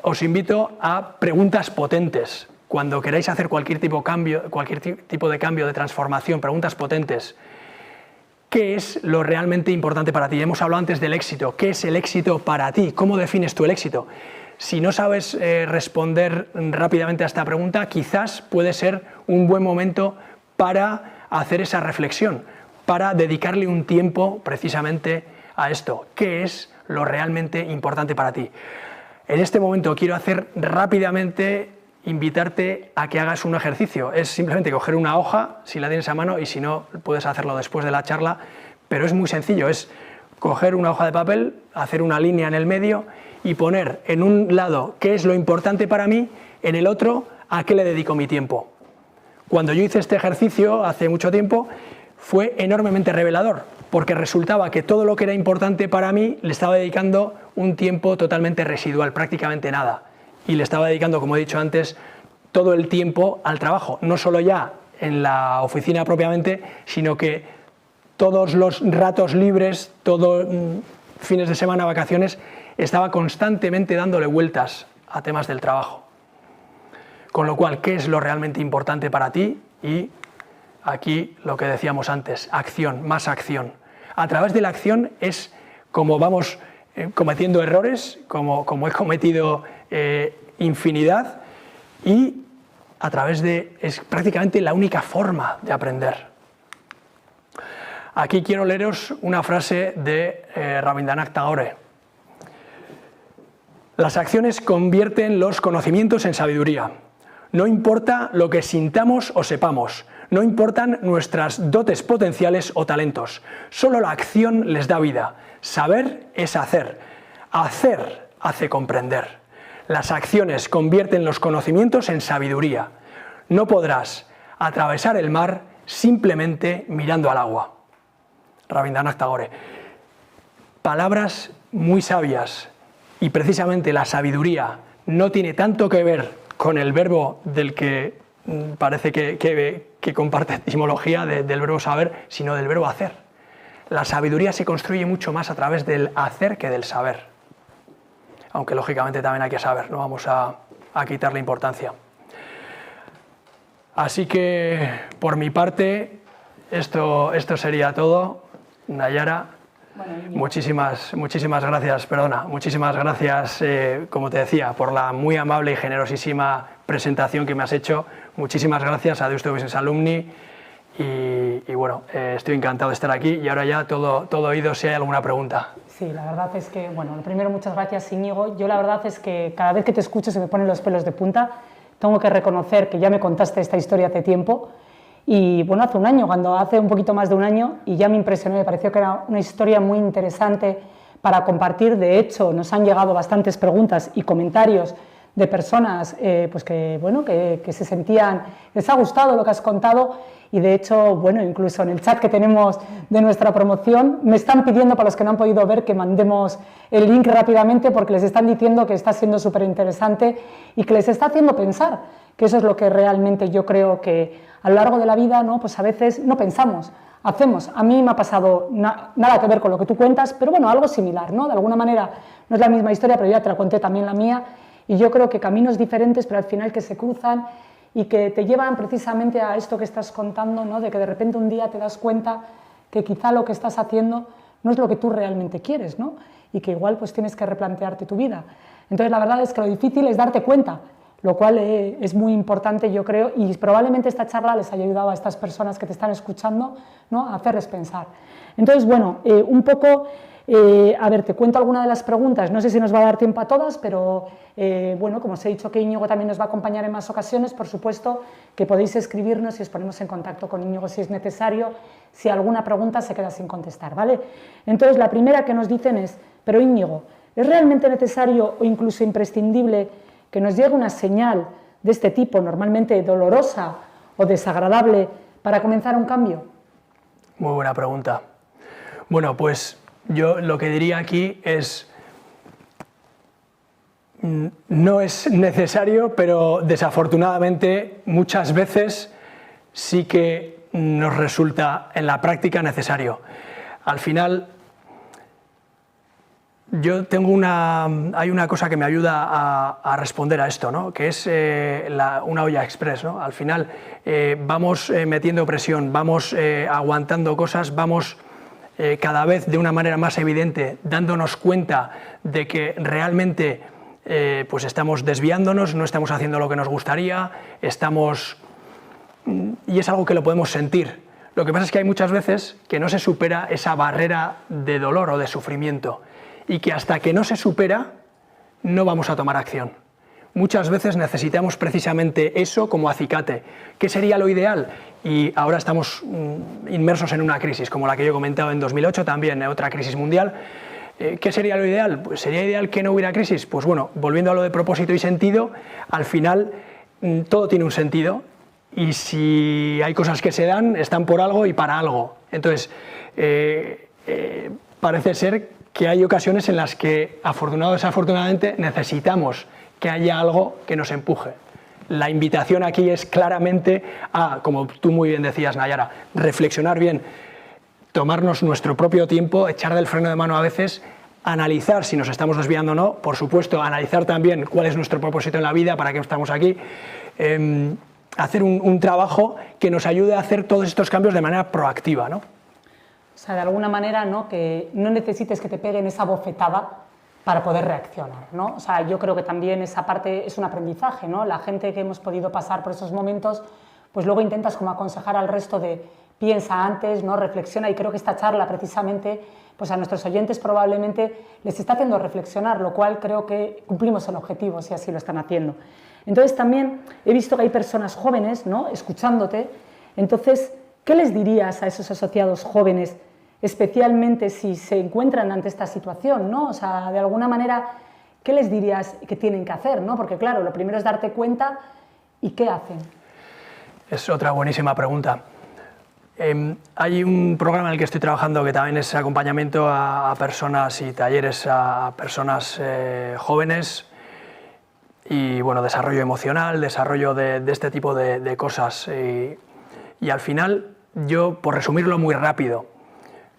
B: Os invito a preguntas potentes. Cuando queráis hacer cualquier tipo de cambio, de transformación, preguntas potentes. ¿Qué es lo realmente importante para ti? Hemos hablado antes del éxito. ¿Qué es el éxito para ti? ¿Cómo defines tú el éxito? Si no sabes responder rápidamente a esta pregunta, quizás puede ser un buen momento para hacer esa reflexión, para dedicarle un tiempo precisamente a esto. ¿Qué es lo realmente importante para ti? En este momento quiero hacer rápidamente, invitarte a que hagas un ejercicio. Es simplemente coger una hoja, si la tienes a mano, y si no, puedes hacerlo después de la charla, pero es muy sencillo, es coger una hoja de papel, hacer una línea en el medio y poner en un lado qué es lo importante para mí, en el otro a qué le dedico mi tiempo. Cuando yo hice este ejercicio hace mucho tiempo, fue enormemente revelador, porque resultaba que todo lo que era importante para mí le estaba dedicando un tiempo totalmente residual, prácticamente nada. Y le estaba dedicando, como he dicho antes, todo el tiempo al trabajo, no solo ya en la oficina propiamente, sino que todos los ratos libres, todos fines de semana, vacaciones, estaba constantemente dándole vueltas a temas del trabajo. Con lo cual, ¿qué es lo realmente importante para ti? Y aquí lo que decíamos antes, acción, más acción. A través de la acción es como vamos cometiendo errores, como he cometido infinidad, y a través de, es prácticamente la única forma de aprender. Aquí quiero leeros una frase de Rabindranath Tagore. Las acciones convierten los conocimientos en sabiduría. No importa lo que sintamos o sepamos, no importan nuestras dotes potenciales o talentos, solo la acción les da vida. Saber es hacer, hacer hace comprender. Las acciones convierten los conocimientos en sabiduría. No podrás atravesar el mar simplemente mirando al agua. Rabindranath Tagore. Palabras muy sabias, y precisamente la sabiduría no tiene tanto que ver con el verbo del que parece que comparte etimología del verbo saber, sino del verbo hacer. La sabiduría se construye mucho más a través del hacer que del saber. Aunque lógicamente también hay que saber, no vamos a quitarle importancia. Así que por mi parte esto sería todo. Nayara, muchísimas gracias, muchísimas gracias, como te decía, por la muy amable y generosísima presentación que me has hecho. Muchísimas gracias a Deusto Business Alumni y bueno, estoy encantado de estar aquí y ahora ya todo oído si hay alguna pregunta.
A: Sí, la verdad es que, bueno, lo primero, muchas gracias, Íñigo. Yo la verdad es que cada vez que te escucho se me ponen los pelos de punta. Tengo que reconocer que ya me contaste esta historia hace tiempo. Y bueno, hace un poquito más de un año, y ya me impresionó, me pareció que era una historia muy interesante para compartir. De hecho, nos han llegado bastantes preguntas y comentarios de personas pues que se sentían, les ha gustado lo que has contado, y de hecho, bueno, incluso en el chat que tenemos de nuestra promoción me están pidiendo, para los que no han podido ver, que mandemos el link rápidamente, porque les están diciendo que está siendo súper interesante y que les está haciendo pensar, que eso es lo que realmente yo creo que a lo largo de la vida, ¿no? Pues a veces no pensamos, hacemos. A mí me ha pasado nada que ver con lo que tú cuentas, pero bueno, algo similar, ¿no? De alguna manera no es la misma historia, pero ya te la conté también la mía, y yo creo que caminos diferentes, pero al final que se cruzan y que te llevan precisamente a esto que estás contando, ¿no? De que de repente un día te das cuenta que quizá lo que estás haciendo no es lo que tú realmente quieres, ¿no? Y que igual pues tienes que replantearte tu vida. Entonces la verdad es que lo difícil es darte cuenta, lo cual es muy importante, yo creo, y probablemente esta charla les haya ayudado a estas personas que te están escuchando, ¿no? A hacerles pensar. Entonces, bueno, un poco, a ver, te cuento alguna de las preguntas, no sé si nos va a dar tiempo a todas, pero bueno, como os he dicho que Íñigo también nos va a acompañar en más ocasiones, por supuesto que podéis escribirnos y os ponemos en contacto con Íñigo si es necesario, si alguna pregunta se queda sin contestar, ¿vale? Entonces, la primera que nos dicen es, pero Íñigo, ¿es realmente necesario o incluso imprescindible que nos llegue una señal de este tipo, normalmente dolorosa o desagradable, para comenzar un cambio?
B: Muy buena pregunta. Bueno, pues yo lo que diría aquí es, no es necesario, pero desafortunadamente muchas veces sí que nos resulta en la práctica necesario. Al final, yo tengo hay una cosa que me ayuda a responder a esto, ¿no? Que es una olla express, ¿no? Al final vamos metiendo presión, vamos aguantando cosas, vamos cada vez de una manera más evidente dándonos cuenta de que realmente pues estamos desviándonos, no estamos haciendo lo que nos gustaría, y es algo que lo podemos sentir. Lo que pasa es que hay muchas veces que no se supera esa barrera de dolor o de sufrimiento, y que hasta que no se supera no vamos a tomar acción. Muchas veces necesitamos precisamente eso como acicate. ¿Qué sería lo ideal? Y ahora estamos inmersos en una crisis, como la que yo he comentado en 2008, también otra crisis mundial. ¿Qué sería lo ideal? Pues sería ideal que no hubiera crisis. Pues bueno, volviendo a lo de propósito y sentido, al final todo tiene un sentido y si hay cosas que se dan, están por algo y para algo. Entonces, parece ser que hay ocasiones en las que, afortunado o desafortunadamente, necesitamos que haya algo que nos empuje. La invitación aquí es claramente a, como tú muy bien decías, Nayara, reflexionar bien, tomarnos nuestro propio tiempo, echar del freno de mano a veces, analizar si nos estamos desviando o no, por supuesto, analizar también cuál es nuestro propósito en la vida, para qué estamos aquí, hacer un trabajo que nos ayude a hacer todos estos cambios de manera proactiva, ¿no?
A: O sea, de alguna manera, ¿no? Que no necesites que te peguen esa bofetada para poder reaccionar, ¿no? O sea, yo creo que también esa parte es un aprendizaje, ¿no? La gente que hemos podido pasar por esos momentos, pues luego intentas como aconsejar al resto de piensa antes, ¿no? Reflexiona, y creo que esta charla precisamente, pues a nuestros oyentes probablemente les está haciendo reflexionar, lo cual creo que cumplimos el objetivo si así lo están haciendo. Entonces también he visto que hay personas jóvenes, ¿no? Escuchándote, entonces, ¿qué les dirías a esos asociados jóvenes, especialmente si se encuentran ante esta situación, ¿no? O sea, de alguna manera, ¿qué les dirías que tienen que hacer, ¿no? Porque claro, lo primero es darte cuenta, ¿y qué hacen?
B: Es otra buenísima pregunta. Hay un programa en el que estoy trabajando que también es acompañamiento a personas y talleres a personas jóvenes y, bueno, desarrollo emocional, desarrollo de este tipo de cosas. Y al final, yo, por resumirlo muy rápido,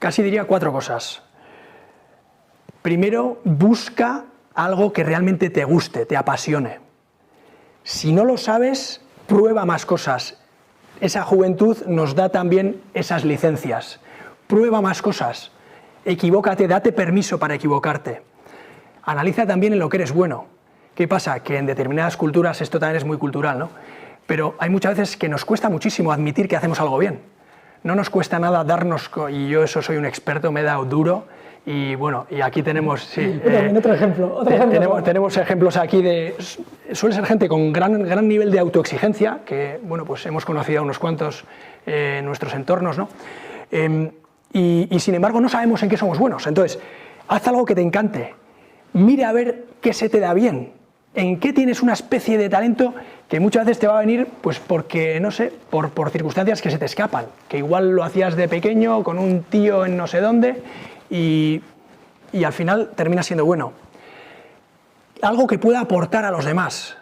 B: casi diría 4 cosas. Primero, busca algo que realmente te guste, te apasione. Si no lo sabes, prueba más cosas. Esa juventud nos da también esas licencias. Prueba más cosas. Equivócate, date permiso para equivocarte. Analiza también en lo que eres bueno. ¿Qué pasa? Que en determinadas culturas, esto también es muy cultural, ¿no? Pero hay muchas veces que nos cuesta muchísimo admitir que hacemos algo bien. No nos cuesta nada darnos, y yo eso soy un experto, me he dado duro, y bueno, y aquí tenemos, sí,
A: otro ejemplo.
B: Tenemos ejemplos aquí de, suele ser gente con gran nivel de autoexigencia, que bueno, pues hemos conocido a unos cuantos en nuestros entornos, ¿no? Y sin embargo no sabemos en qué somos buenos. Entonces, haz algo que te encante, mira a ver qué se te da bien, en qué tienes una especie de talento que muchas veces te va a venir pues porque, no sé, por circunstancias que se te escapan, que igual lo hacías de pequeño con un tío en no sé dónde y al final termina siendo bueno. Algo que pueda aportar a los demás.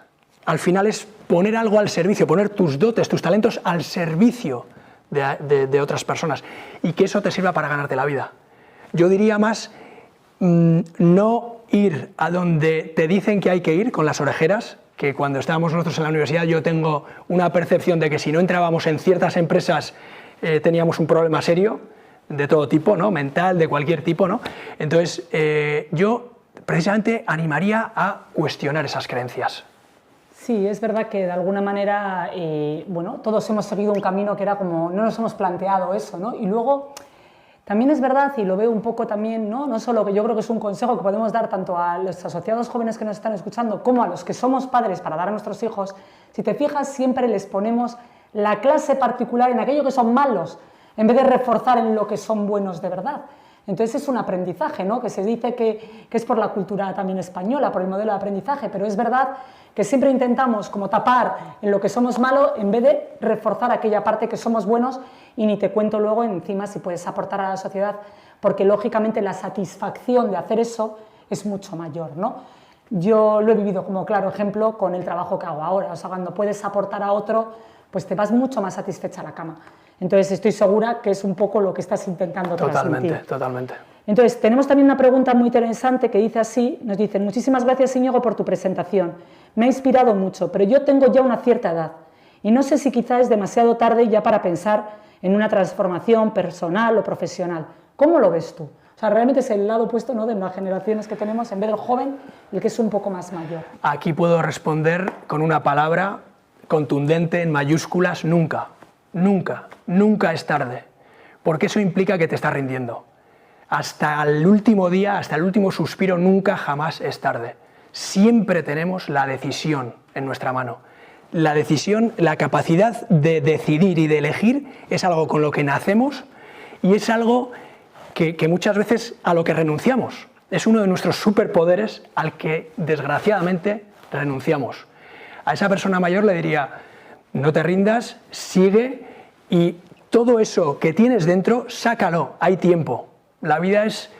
B: Al final es poner algo al servicio, poner tus dotes, tus talentos al servicio de otras personas y que eso te sirva para ganarte la vida. Yo diría más, no ir a donde te dicen que hay que ir con las orejeras, que cuando estábamos nosotros en la universidad yo tengo una percepción de que si no entrábamos en ciertas empresas teníamos un problema serio, de todo tipo, ¿no? Mental, de cualquier tipo, ¿no? Entonces, yo precisamente animaría a cuestionar esas creencias.
A: Sí, es verdad que de alguna manera, bueno, todos hemos seguido un camino que era como, no nos hemos planteado eso, ¿no? Y luego, también es verdad, y lo veo un poco también, ¿no? No solo que yo creo que es un consejo que podemos dar tanto a los asociados jóvenes que nos están escuchando como a los que somos padres para dar a nuestros hijos, si te fijas, siempre les ponemos la clase particular en aquello que son malos, en vez de reforzar en lo que son buenos de verdad. Entonces es un aprendizaje, ¿no? Que se dice que es por la cultura también española, por el modelo de aprendizaje, pero es verdad que siempre intentamos como tapar en lo que somos malos en vez de reforzar aquella parte que somos buenos, y ni te cuento luego encima si puedes aportar a la sociedad, porque lógicamente la satisfacción de hacer eso es mucho mayor, ¿no? Yo lo he vivido como claro ejemplo con el trabajo que hago ahora, o sea, cuando puedes aportar a otro, pues te vas mucho más satisfecha a la cama. Entonces estoy segura que es un poco lo que estás intentando transmitir.
B: Totalmente.
A: Entonces tenemos también una pregunta muy interesante que dice así, nos dicen: muchísimas gracias, Íñigo, por tu presentación, me ha inspirado mucho, pero yo tengo ya una cierta edad y no sé si quizá es demasiado tarde ya para pensar en una transformación personal o profesional. ¿Cómo lo ves tú? O sea, realmente es el lado opuesto, ¿no?, de las generaciones que tenemos, en vez del joven, el que es un poco más mayor.
B: Aquí puedo responder con una palabra contundente en mayúsculas: nunca. Nunca, nunca es tarde, porque eso implica que te estás rindiendo. Hasta el último día, hasta el último suspiro, nunca jamás es tarde. Siempre tenemos la decisión en nuestra mano. La decisión, la capacidad de decidir y de elegir es algo con lo que nacemos y es algo que muchas veces a lo que renunciamos. Es uno de nuestros superpoderes al que desgraciadamente renunciamos. A esa persona mayor le diría: no te rindas, sigue y todo eso que tienes dentro, sácalo, hay tiempo. La vida es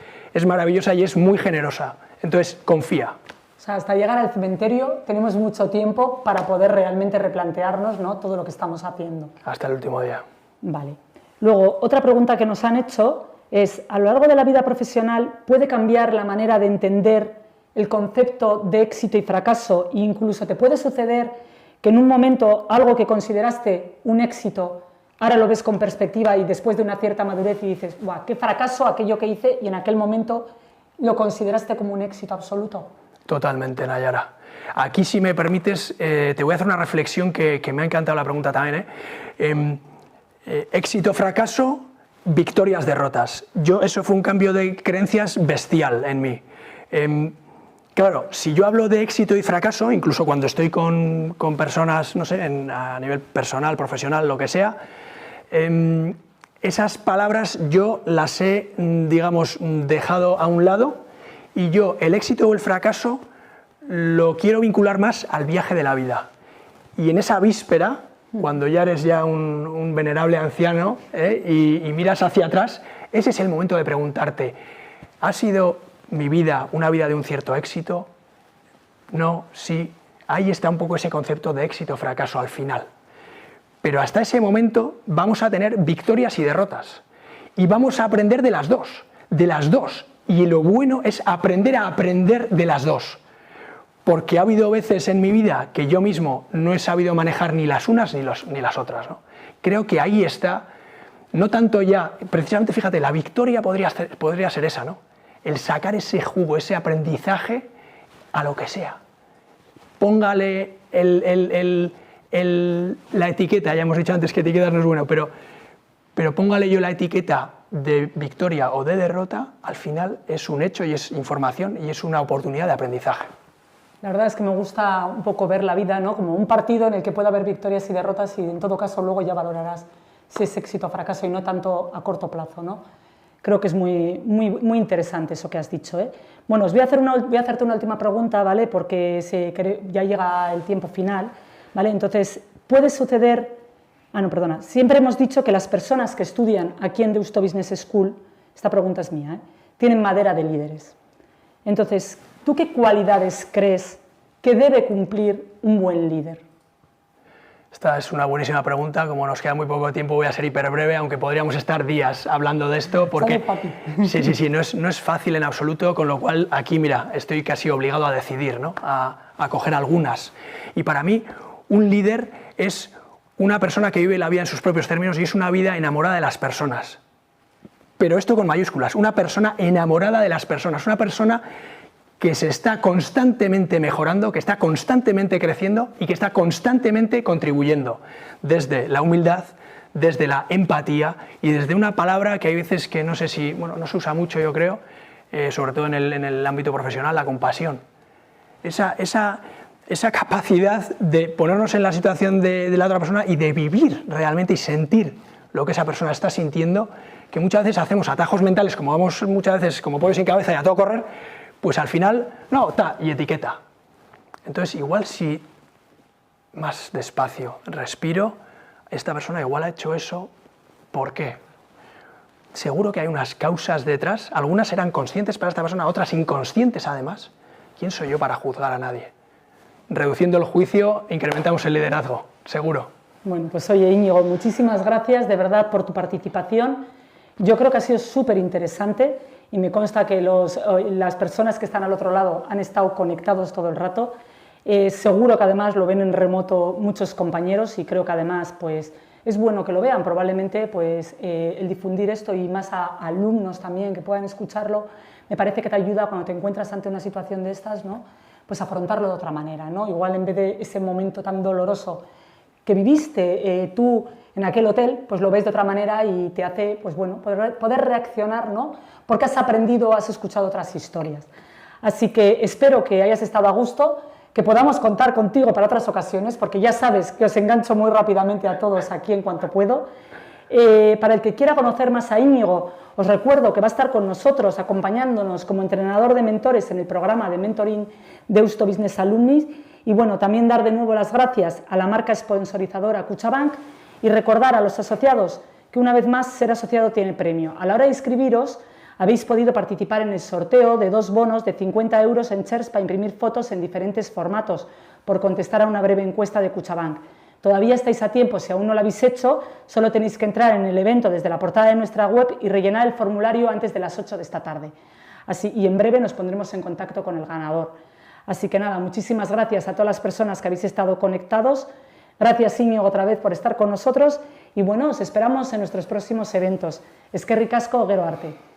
B: maravillosa y es muy generosa, entonces confía.
A: O sea, hasta llegar al cementerio tenemos mucho tiempo para poder realmente replantearnos, ¿no?, todo lo que estamos haciendo.
B: Hasta el último día.
A: Vale. Luego, otra pregunta que nos han hecho es, a lo largo de la vida profesional, ¿puede cambiar la manera de entender el concepto de éxito y fracaso? E incluso te puede suceder que en un momento algo que consideraste un éxito, ahora lo ves con perspectiva y después de una cierta madurez y dices, ¡buah, qué fracaso aquello que hice! Y en aquel momento lo consideraste como un éxito absoluto.
B: Totalmente, Nayara. Aquí, si me permites, te voy a hacer una reflexión que me ha encantado la pregunta también. Éxito, fracaso, victorias, derrotas. Eso fue un cambio de creencias bestial en mí. Claro, si yo hablo de éxito y fracaso, incluso cuando estoy con personas, no sé, a nivel personal, profesional, lo que sea, esas palabras yo las he, digamos, dejado a un lado y yo el éxito o el fracaso lo quiero vincular más al viaje de la vida. Y en esa víspera, cuando ya eres un venerable anciano y miras hacia atrás, ese es el momento de preguntarte, ¿ha sido mi vida una vida de un cierto éxito? No, sí. Ahí está un poco ese concepto de éxito o fracaso al final. Pero hasta ese momento vamos a tener victorias y derrotas. Y vamos a aprender de las dos. Y lo bueno es aprender a aprender de las dos. Porque ha habido veces en mi vida que yo mismo no he sabido manejar ni las unas ni las otras, ¿no? Creo que ahí está, no tanto ya, precisamente fíjate, la victoria podría ser esa, ¿no? El sacar ese jugo, ese aprendizaje a lo que sea. Póngale la etiqueta, ya hemos dicho antes que etiquetar no es bueno, pero póngale yo la etiqueta de victoria o de derrota, al final es un hecho y es información y es una oportunidad de aprendizaje.
A: La verdad es que me gusta un poco ver la vida, ¿no?, como un partido en el que puede haber victorias y derrotas y en todo caso luego ya valorarás si es éxito o fracaso y no tanto a corto plazo, ¿no? Creo que es muy interesante eso que has dicho, ¿eh? Bueno, voy a hacerte una última pregunta, ¿vale?, porque ya llega el tiempo final, ¿vale? Entonces, puede suceder... siempre hemos dicho que las personas que estudian aquí en Deusto Business School, esta pregunta es mía, tienen madera de líderes. Entonces, ¿tú qué cualidades crees que debe cumplir un buen líder?
B: Esta es una buenísima pregunta, como nos queda muy poco tiempo voy a ser hiper breve, aunque podríamos estar días hablando de esto, porque sí, no es fácil en absoluto, con lo cual aquí, mira, estoy casi obligado a decidir, ¿no?, a coger algunas. Y para mí, un líder es una persona que vive la vida en sus propios términos y es una vida enamorada de las personas. Pero esto con mayúsculas, una persona enamorada de las personas, una persona que se está constantemente mejorando, que está constantemente creciendo y que está constantemente contribuyendo desde la humildad, desde la empatía y desde una palabra que hay veces que no sé si, bueno, no se usa mucho, yo creo, sobre todo en el ámbito profesional, la compasión. Esa capacidad de ponernos en la situación de la otra persona y de vivir realmente y sentir lo que esa persona está sintiendo, que muchas veces hacemos atajos mentales, como vamos muchas veces como pollo sin cabeza y a todo correr, pues al final, no, y etiqueta. Entonces, igual si más despacio respiro, esta persona igual ha hecho eso, ¿por qué? Seguro que hay unas causas detrás, algunas eran conscientes para esta persona, otras inconscientes además. ¿Quién soy yo para juzgar a nadie? Reduciendo el juicio, incrementamos el liderazgo, seguro.
A: Bueno, pues oye, Íñigo, muchísimas gracias de verdad por tu participación. Yo creo que ha sido súper interesante y me consta que las personas que están al otro lado han estado conectados todo el rato. Seguro que además lo ven en remoto muchos compañeros y creo que además pues, es bueno que lo vean. Probablemente pues, el difundir esto y más a alumnos también que puedan escucharlo, me parece que te ayuda cuando te encuentras ante una situación de estas, ¿no?, pues afrontarlo de otra manera, ¿no? Igual en vez de ese momento tan doloroso que viviste tú en aquel hotel, pues lo ves de otra manera y te hace, pues bueno, poder reaccionar, ¿no?, porque has aprendido, has escuchado otras historias. Así que espero que hayas estado a gusto, que podamos contar contigo para otras ocasiones, porque ya sabes que os engancho muy rápidamente a todos aquí en cuanto puedo. Para el que quiera conocer más a Íñigo, os recuerdo que va a estar con nosotros acompañándonos como entrenador de mentores en el programa de mentoring Deusto Business Alumnis Y bueno, también dar de nuevo las gracias a la marca sponsorizadora Kutxabank y recordar a los asociados que una vez más ser asociado tiene premio. A la hora de inscribiros habéis podido participar en el sorteo de 2 bonos de 50 euros en shares para imprimir fotos en diferentes formatos por contestar a una breve encuesta de Kutxabank. Todavía estáis a tiempo, si aún no lo habéis hecho, solo tenéis que entrar en el evento desde la portada de nuestra web y rellenar el formulario antes de las 8 de esta tarde. Y en breve nos pondremos en contacto con el ganador. Así que nada, muchísimas gracias a todas las personas que habéis estado conectados. Gracias, Íñigo, otra vez por estar con nosotros y bueno, os esperamos en nuestros próximos eventos. Eskerrik asko, gero arte.